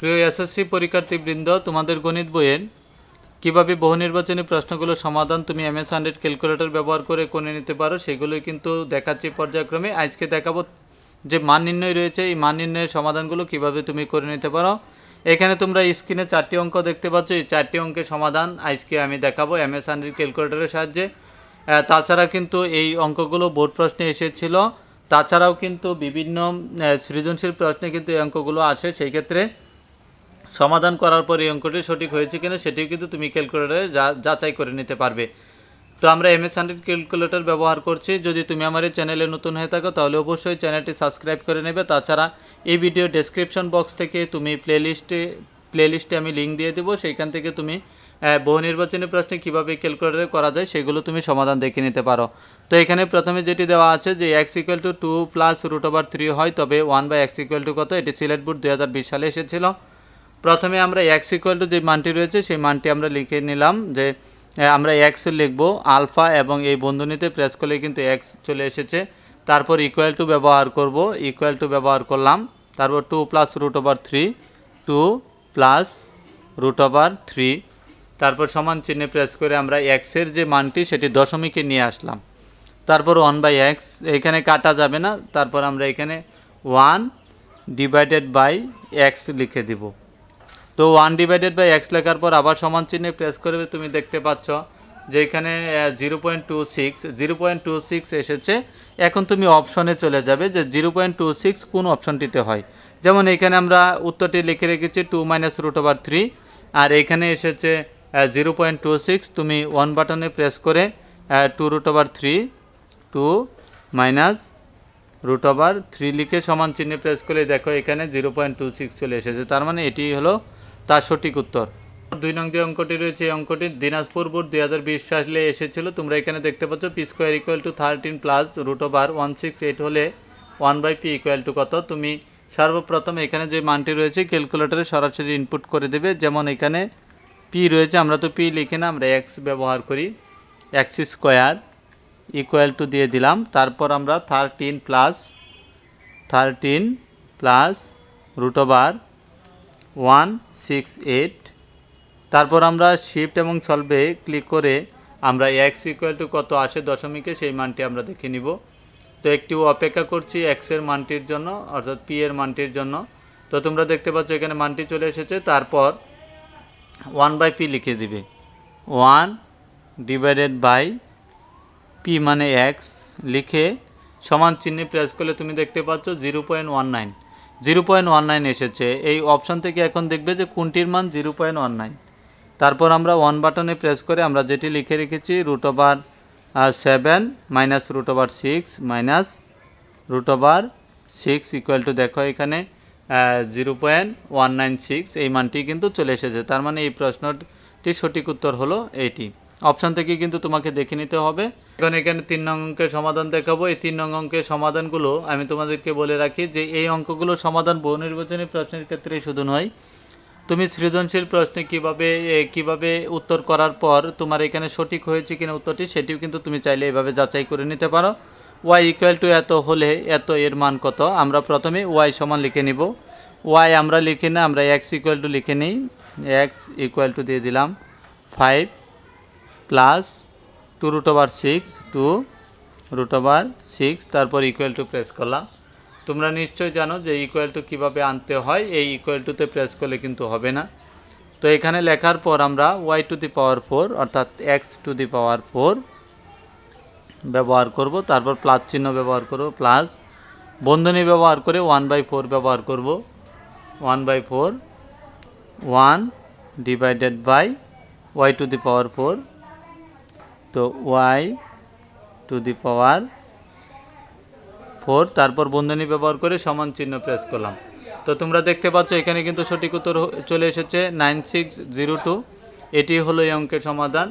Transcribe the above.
প্রিয় এসএসসি পরীক্ষার্থীবৃন্দ, তোমাদের গণিত বইয়ের কীভাবে বহু নির্বাচনী প্রশ্নগুলোর সমাধান তুমি MS100 ক্যালকুলেটর ব্যবহার করে করে নিতে পারো সেগুলোই কিন্তু দেখাচ্ছি পর্যায়ক্রমে। আজকে দেখাবো যে মান নির্ণয় রয়েছে, এই মান নির্ণয়ের সমাধানগুলো কিভাবে তুমি করে নিতে পারো। এখানে তোমরা স্ক্রিনে 4টি অঙ্ক দেখতে পাচ্ছ, এই 4টি অঙ্কের সমাধান আজকে আমি দেখাবো MS100 ক্যালকুলেটরের সাহায্যে। তাছাড়া কিন্তু এই অঙ্কগুলো বোর্ড প্রশ্নে এসেছিল, তাছাড়াও কিন্তু বিভিন্ন সৃজনশীল প্রশ্নে কিন্তু এই অঙ্কগুলো আসে। সেই ক্ষেত্রে সমাধান করার পর এই অঙ্কটি সঠিক হয়েছে কিনা সেটিও কিন্তু তুমি ক্যালকুলেটরে যাচাই করে নিতে পারবে। তো আমরা MS100 ক্যালকুলেটর ব্যবহার করছি। যদি তুমি আমার এই চ্যানেলে নতুন হয়ে থাকো তাহলে অবশ্যই চ্যানেলটি সাবস্ক্রাইব করে নেবে। তাছাড়া এই ভিডিও ডেসক্রিপশন বক্স থেকে তুমি প্লেলিস্টে আমি লিঙ্ক দিয়ে দেবো, সেইখান থেকে তুমি বহু নির্বাচনী প্রশ্নে কীভাবে ক্যালকুলেটরে করা যায় সেগুলো তুমি সমাধান দেখে নিতে পারো। তো এখানে প্রথমে যেটি দেওয়া আছে যে x = 2 + √3 হয়, তবে 1/x = কত, এটি সিলেট বোর্ড 2020 সালে এসেছিল। প্রথমে আমরা x = যে মানটি রয়েছে সেই মানটি আমরা লিখে নিলাম, যে আমরা x লিখব আলফা এবং এই বন্ধনীতে প্রেস করলে কিন্তু x চলে এসেছে। তারপর ইকুয়াল টু ব্যবহার করব, ইকুয়াল টু ব্যবহার করলাম, তারপর 2 + √3, 2 + √3, তারপর সমান চিহ্নে প্রেস করে আমরা x এর যে মানটি সেটি দশমিকে নিয়ে আসলাম। তারপর 1/x, এখানে কাটা যাবে না, তারপর আমরা এখানে 1/x লিখে দিব। তো 1/x লেখার পর আবার সমান চিহ্নে প্রেস করবে, তুমি দেখতে পাচ্ছ যে এখানে 0.26 এসেছে। এখন তুমি অপশনে চলে যাবে যে 0.26 কোন অপশনটিতে হয়। যেমন এখানে আমরা উত্তরটি লিখে রেখেছি 2 - √3, আর এখানে এসেছে 0.26। তুমি 1 বাটনে প্রেস করে 2 √3, 2 - √3 লিখে সমান চিহ্নে প্রেস করে দেখো এখানে 0.26 চলে এসেছে। তার মানে এটি হলো তার সঠিক উত্তর। 2 নং যে অঙ্কটি রয়েছে এই অঙ্কটি দিনাজপুর বোর্ড 2020 সালে এসেছিল। তোমরা এখানে দেখতে পাচ্ছ p² = 13 + √168 হলে 1/p = কত। তুমি সর্বপ্রথম এখানে যে মানটি রয়েছে ক্যালকুলেটরে সরাসরি ইনপুট করে দেবে। যেমন এখানে p রয়েছে, আমরা তো p লিখি না, আমরা x ব্যবহার করি। x² = দিয়ে দিলাম, তারপর আমরা 13 + √168, তারপর আমরা শিফট এবং সলভে ক্লিক করে আমরা x = কত আসে দশমিকে সেই মানটি আমরা দেখে নিব। তো একটু অপেক্ষা করছি x এর মানটির জন্য, অর্থাৎ p এর মানটির জন্য। তো তোমরা দেখতে পাচ্ছ এখানে মানটি চলে এসেছে। তারপর 1/p লিখে দিবে, 1/p মানে x লিখে সমান চিহ্নে প্রেস করলে তুমি দেখতে পাচ্ছ 0.19 এসেছে। এই অপশন থেকে এখন দেখবে যে কোনটির মান 0.19। তারপর আমরা 1 বাটনে প্রেস করে আমরা যেটি লিখে রেখেছি √7 - √6 - √6 দেখো এখানে 0.196, এই মানটি কিন্তু চলে এসেছে। তার মানে এই প্রশ্নটির সঠিক উত্তর হলো এইটি। অপশন থেকে কিন্তু তোমাকে দেখে নিতে হবে। এখন এখানে 3 নং অঙ্কের সমাধান দেখাবো। এই 3 নং অঙ্কের সমাধানগুলো আমি তোমাদেরকে বলে রাখি যে এই অঙ্কগুলোর সমাধান বহু নির্বাচনী প্রশ্নের ক্ষেত্রে শুধু নয়, তুমি সৃজনশীল প্রশ্নে কিভাবে উত্তর করার পর তোমার এখানে সঠিক হয়েছে কিনা উত্তরটি সেটিও কিন্তু তুমি চাইলে এভাবে যাচাই করে নিতে পারো। y = এত হলে এত এর মান কত, আমরা প্রথমে y সমান লিখে নিব। y আমরা লিখি না, আমরা x = লিখে নিই। x = দিয়ে দিলাম 5 + 2 √6, 2 √6, তারপর ইকুয়াল টু প্রেস করলাম। তোমরা নিশ্চয়ই জানো যে ইকুয়াল টু কীভাবে আনতে হয়, এই ইকুয়াল টুতে প্রেস করলে কিন্তু হবে না। তো এখানে লেখার পর আমরা y⁴ অর্থাৎ x⁴ ব্যবহার করব, তারপর প্লাস চিহ্ন ব্যবহার করব, প্লাস বন্ধনী ব্যবহার করে 1/4 ব্যবহার করব। 1/4 1/y⁴, তো y⁴, তারপর বন্ধনী ব্যবহার করে সমান চিহ্ন প্রেস করলাম। তো তোমরা দেখতে পাচ্ছ এখানে কিন্তু সঠিক উত্তর চলে এসেছে 9602। এটি হলো এই অঙ্কের সমাধান।